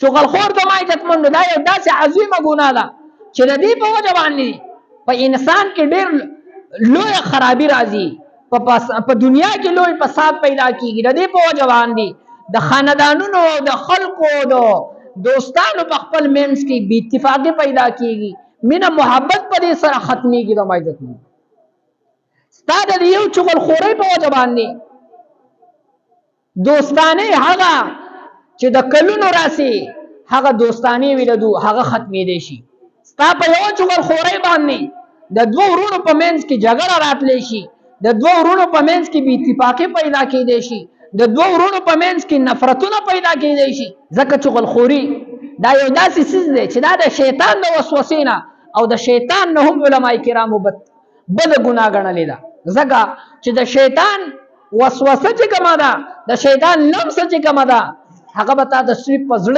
چغلخور زما عزتمند دا یو داسې عظیمه ګناه ده چې د دې په وجه باندې په انسان کې ډېر لویه خرابي راځي، په دنیا کې لوی فساد پیدا کیږي. د دې په وجه باندې د خاندانونو او د خلکو د دوستانو په خپل منځ کې بې اتفاقي پیدا کیږي، مینه محبت په دې سره ختمېږي. زما عزتمند ستا د یو چغلخورۍ په وجه باندې دوستانې هغه چې د کلونو راسي هغه دوستانې وي هغه ختمېدی شي. ستا په یوه چغلخورۍ باندې د دوه ورونو په منځ کې جګړه راتلی شي، د دوه ورونو په منځ کې بې اتفاقي پیدا کېدی شي، د دوه ورونو په منځ کې نفرتونه پیدا کېدی شي. ځکه چغلخوري دا یو داسې څیز دی چې دا د شیطان د وسوسې نه او د شیطان نه هم علما کرامو بده ګناه ګڼلې ده. ځکه چې د شیطان وسوسه چې کومه ده، د شیطان لمسه چې کومه ده، هغه به تا د صرف په زړه